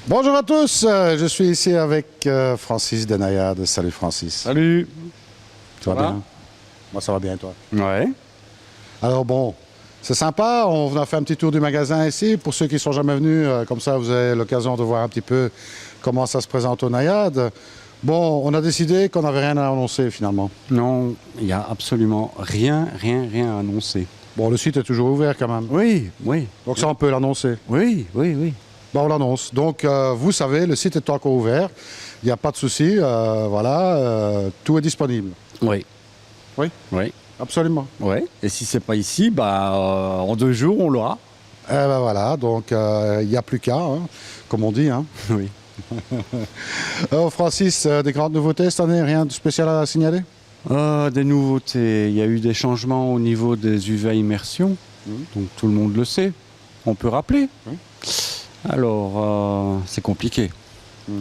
Bonjour à tous, je suis ici avec Francis Denayade. Salut Francis. Salut. Tu vas bien? Moi ça va bien, toi? Ouais. Alors bon, c'est sympa, on a fait un petit tour du magasin ici. Pour ceux qui ne sont jamais venus, comme ça vous avez l'occasion de voir un petit peu comment ça se présente au Nayade. Bon, on a décidé qu'on n'avait rien à annoncer finalement. Non, il n'y a absolument rien à annoncer. Bon, le site est toujours ouvert quand même. Oui. Donc ça on peut l'annoncer. Oui. Bon, on l'annonce. Donc vous savez, le site est encore ouvert. Il n'y a pas de souci. Voilà, tout est disponible. Oui. Oui, absolument. Oui. Et si c'est pas ici, en 2 jours, on l'aura. Eh ben voilà, donc il n'y a plus qu'à, hein, comme on dit. Hein. Oui. Alors Francis, des grandes nouveautés cette année, rien de spécial à signaler? Des nouveautés. Il y a eu des changements au niveau des UV à immersion. Donc tout le monde le sait. On peut rappeler. Alors, c'est compliqué.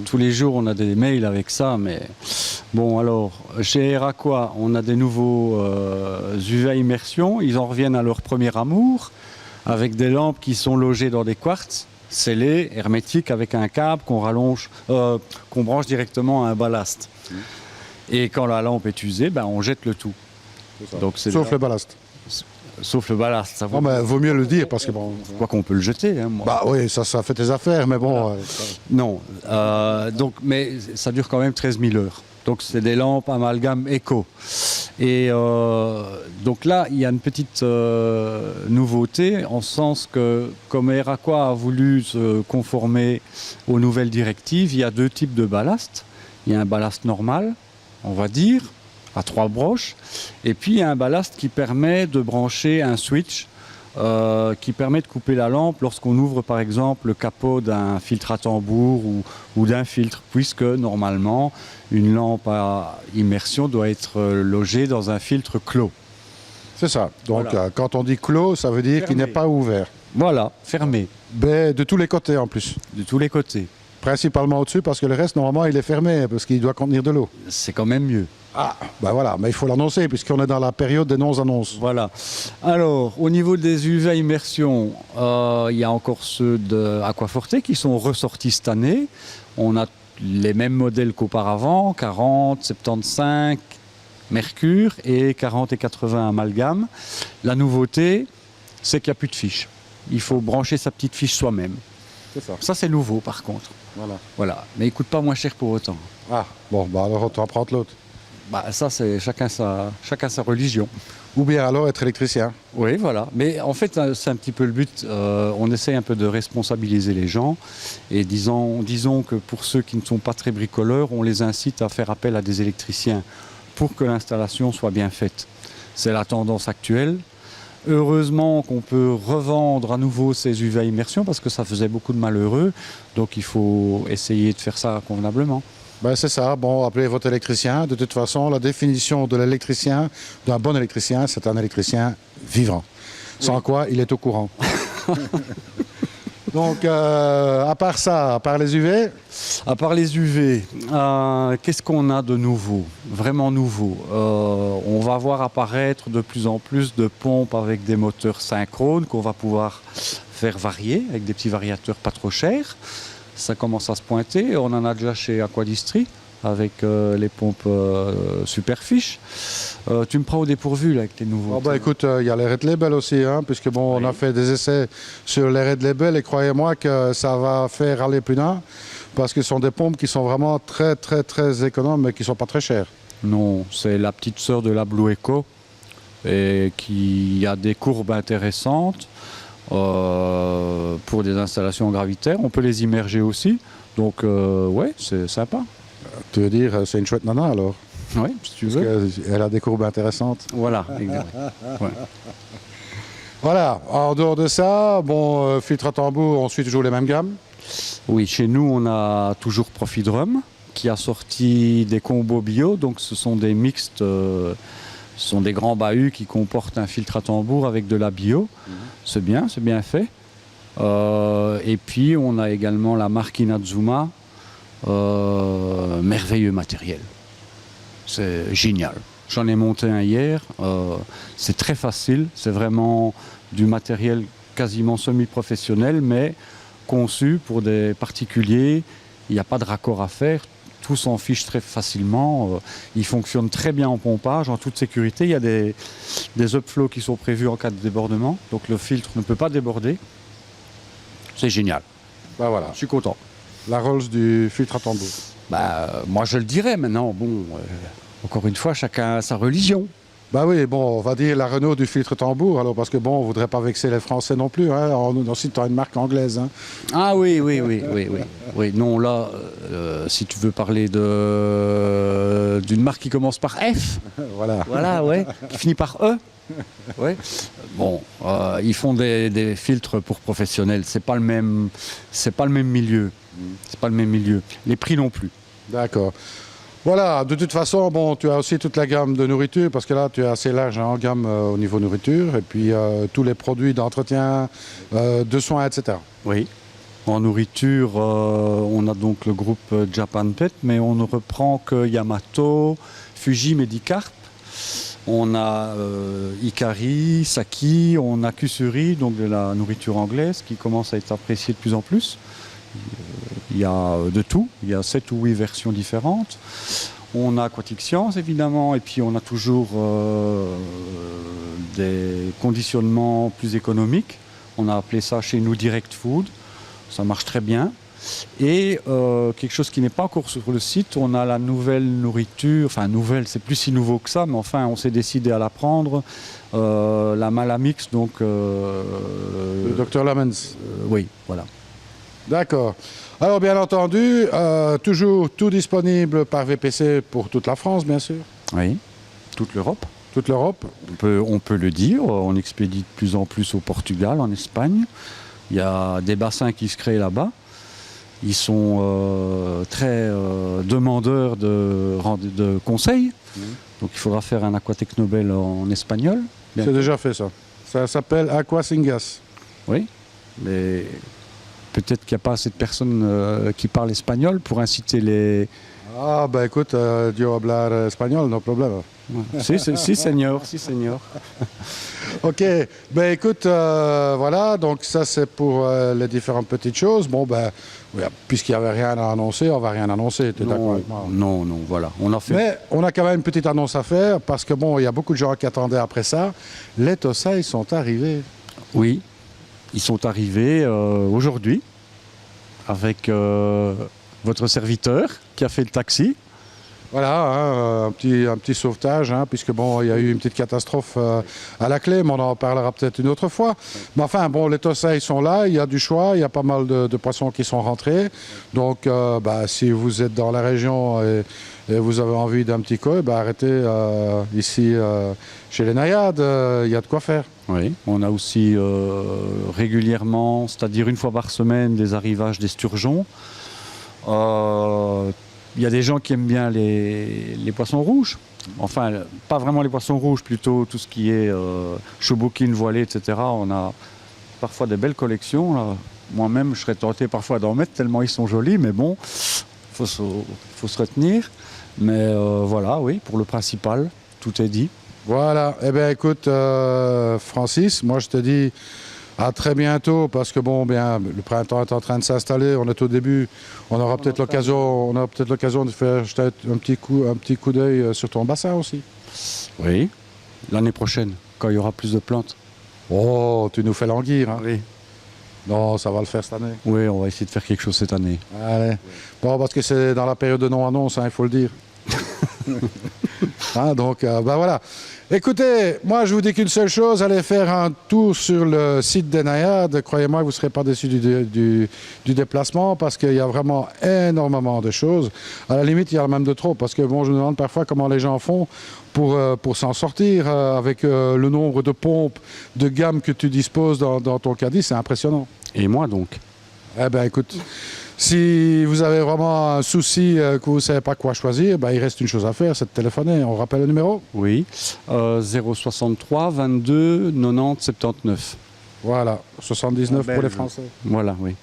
Tous les jours, on a des mails avec ça, mais bon, alors, chez Eraquois, on a des nouveaux UV à immersion. Ils en reviennent à leur premier amour, avec des lampes qui sont logées dans des quartz, scellées, hermétiques, avec un câble qu'on rallonge, qu'on branche directement à un ballast. Et quand la lampe est usée, on jette le tout. Donc, Sauf le ballast. Sauf le ballast, ça Non, mais vaut mieux le dire parce que bon. Quoi qu'on peut le jeter. Hein, moi. Bah oui, ça fait tes affaires, mais bon. Non, mais ça dure quand même 13 000 heures. Donc c'est des lampes amalgame éco. Et donc là, il y a une petite nouveauté, en ce sens que, comme Eraquois a voulu se conformer aux nouvelles directives, il y a 2 types de ballast. Il y a un ballast normal, on va dire, à 3 broches, et puis il y a un ballast qui permet de brancher un switch qui permet de couper la lampe lorsqu'on ouvre par exemple le capot d'un filtre à tambour ou d'un filtre, puisque normalement une lampe à immersion doit être logée dans un filtre clos. C'est ça. Donc Voilà. quand on dit clos, ça veut dire qu'il n'est pas ouvert. Voilà, fermé, Mais de tous les côtés en plus. de tous les côtés. Principalement au-dessus parce que le reste, normalement, il est fermé parce qu'il doit contenir de l'eau. C'est quand même mieux. Ah, ben voilà, mais il faut l'annoncer puisqu'on est dans la période des non-annonces. Voilà. Alors, au niveau des UV à immersion, il y a encore ceux de Aquaforte qui sont ressortis cette année. On a les mêmes modèles qu'auparavant, 40, 75, mercure et 40 et 80 amalgame. La nouveauté, c'est qu'il n'y a plus de fiche. Il faut brancher sa petite fiche soi-même. C'est ça. Ça, c'est nouveau par contre. Voilà. Mais il ne coûte pas moins cher pour autant. Ah, bon, bah alors on va prendre l'autre. Ça, c'est chacun sa religion. Ou bien alors être électricien. Oui, voilà. Mais en fait, c'est un petit peu le but. On essaie un peu de responsabiliser les gens. Et disons que pour ceux qui ne sont pas très bricoleurs, on les incite à faire appel à des électriciens pour que l'installation soit bien faite. C'est la tendance actuelle. Heureusement qu'on peut revendre à nouveau ces UV à immersion parce que ça faisait beaucoup de malheureux. Donc il faut essayer de faire ça convenablement. Ben c'est ça, bon, appelez votre électricien. De toute façon, la définition de l'électricien, d'un bon électricien, c'est un électricien vivant. Sans quoi, il est au courant. Donc, à part ça, à part les UV, À part les UV, qu'est-ce qu'on a de nouveau, vraiment nouveau? On va voir apparaître de plus en plus de pompes avec des moteurs synchrones qu'on va pouvoir faire varier avec des petits variateurs pas trop chers. Ça commence à se pointer. On en a déjà chez Aquadistri avec les pompes Superfish. Tu me prends au dépourvu là, avec les nouveaux. oh, bah, écoute, il y a les Red Label aussi, hein, puisque bon, on a fait des essais sur les Red Label et croyez-moi que ça va faire aller plus d'un, parce que ce sont des pompes qui sont vraiment très économes et qui ne sont pas très chères. Non, c'est la petite sœur de la Blue Eco et qui a des courbes intéressantes pour des installations gravitaires. On peut les immerger aussi. Donc, ouais, c'est sympa. Tu veux dire, c'est une chouette nana alors? Oui, si tu Parce veux. qu'elle a des courbes intéressantes. Voilà, exact. Ouais. Voilà, en dehors de ça, bon, filtre à tambour, on suit toujours les mêmes gammes. Oui, chez nous, on a toujours Profidrum qui a sorti des combos bio. Donc, ce sont des mixtes, ce sont des grands bahuts qui comportent un filtre à tambour avec de la bio. C'est bien fait. Et puis, on a également la marque Inazuma. Merveilleux matériel. C'est génial. J'en ai monté un hier. C'est très facile. C'est vraiment du matériel quasiment semi-professionnel, mais conçu pour des particuliers. Il n'y a pas de raccord à faire. Tout s'en fiche très facilement. Il fonctionne très bien en pompage, en toute sécurité. Il y a des upflows qui sont prévus en cas de débordement. Donc le filtre ne peut pas déborder. C'est génial. Ben voilà, Je suis content. la Rolls du filtre à tambour. Moi, je le dirais maintenant. Bon, encore une fois, chacun a sa religion. Bah oui, bon, on va dire la Renault du filtre tambour, alors parce que bon, on voudrait pas vexer les Français non plus, hein, en citant une marque anglaise. Hein. Ah oui. Non, là, si tu veux parler d'une marque qui commence par F, Voilà. voilà, ouais, qui finit par E. Ouais. Bon, ils font des filtres pour professionnels. C'est pas le même milieu. C'est pas le même milieu. Les prix non plus. D'accord. Voilà, de toute façon, bon, tu as aussi toute la gamme de nourriture, parce que là, tu es assez large en gamme au niveau nourriture, et puis tous les produits d'entretien, de soins, etc. Oui. En nourriture, on a donc le groupe Japan Pet, mais on ne reprend que Yamato, Fuji, Medicarp. On a Ikari, Saki, on a Kusuri, donc de la nourriture anglaise qui commence à être appréciée de plus en plus. Il y a de tout, il y a 7 ou 8 versions différentes. On a Aquatic Science évidemment, et puis on a toujours des conditionnements plus économiques. On a appelé ça chez nous Direct Food, ça marche très bien. Et quelque chose qui n'est pas encore sur le site, on a la nouvelle nourriture, enfin nouvelle, c'est plus si nouveau que ça, mais enfin on s'est décidé à la prendre, la Malamix, donc... Le Dr Lamens. Oui, voilà. D'accord. Alors, bien entendu, toujours tout disponible par VPC pour toute la France, bien sûr. Oui, toute l'Europe. Toute l'Europe. On peut le dire, on expédie de plus en plus au Portugal, en Espagne. Il y a des bassins qui se créent là-bas. Ils sont très demandeurs de conseils. Donc il faudra faire un Aquatech Nobel en espagnol. C'est déjà fait ça. Ça s'appelle Aqua Singas. Oui, mais peut-être qu'il n'y a pas assez de personnes qui parlent espagnol pour inciter les... Ah, ben écoute, yo hablar espagnol, no problème. Si, seigneur, si, seigneur. Ok, ben écoute, voilà, donc ça c'est pour les différentes petites choses. Bon, ben, oui, puisqu'il n'y avait rien à annoncer, on va rien annoncer, tu es d'accord avec moi? Non, voilà, on a fait... Mais on a quand même une petite annonce à faire, parce que bon, il y a beaucoup de gens qui attendaient après ça. Les Tosaï sont arrivés. Oui, ils sont arrivés aujourd'hui, avec votre serviteur qui a fait le taxi. Voilà, hein, un petit sauvetage, hein, puisque bon, il y a eu une petite catastrophe à la clé, mais on en parlera peut-être une autre fois. Mais enfin, bon, les Tosaï sont là, il y a du choix, il y a pas mal de poissons qui sont rentrés. Donc, si vous êtes dans la région et vous avez envie d'un petit koi, arrêtez ici chez les Naïades, il y a de quoi faire. Oui, on a aussi régulièrement, c'est-à-dire une fois par semaine, des arrivages d'esturgeons. Il y a des gens qui aiment bien les poissons rouges. Enfin, pas vraiment les poissons rouges, plutôt tout ce qui est chouboukine, voilée, etc. On a parfois des belles collections. Là. Moi-même, je serais tenté parfois d'en mettre tellement ils sont jolis, mais bon, faut se retenir. Mais voilà, oui, pour le principal, tout est dit. Voilà, eh bien écoute, Francis, moi je te dis à très bientôt, parce que bon, bien, le printemps est en train de s'installer, on est au début, on aura peut-être l'occasion de faire jeter un petit coup d'œil sur ton bassin aussi. Oui, l'année prochaine, quand il y aura plus de plantes. Oh, tu nous fais languir, hein? Oui. Non, ça va le faire cette année. Oui, on va essayer de faire quelque chose cette année. Allez. Bon, parce que c'est dans la période de non-annonce, hein, il faut le dire. Hein, donc, voilà. Écoutez, moi je vous dis qu'une seule chose, allez faire un tour sur le site des Naïades. Croyez-moi, vous ne serez pas déçus du déplacement, parce qu'il y a vraiment énormément de choses. À la limite, il y en a même de trop, parce que bon, je me demande parfois comment les gens font pour s'en sortir avec le nombre de pompes, de gammes que tu disposes dans ton caddie, c'est impressionnant. Et moi donc? Eh bien écoute, si vous avez vraiment un souci que vous ne savez pas quoi choisir, il reste une chose à faire, c'est de téléphoner. On rappelle le numéro? Oui, 063 22 90 79. Voilà, 79 pour les Français. Voilà, oui.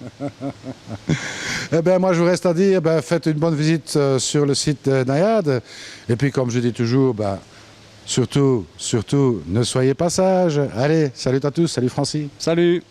Eh bien, moi, je vous reste à dire, faites une bonne visite sur le site Naïades. Et puis, comme je dis toujours, surtout, ne soyez pas sages. Allez, salut à tous, salut Francis. Salut.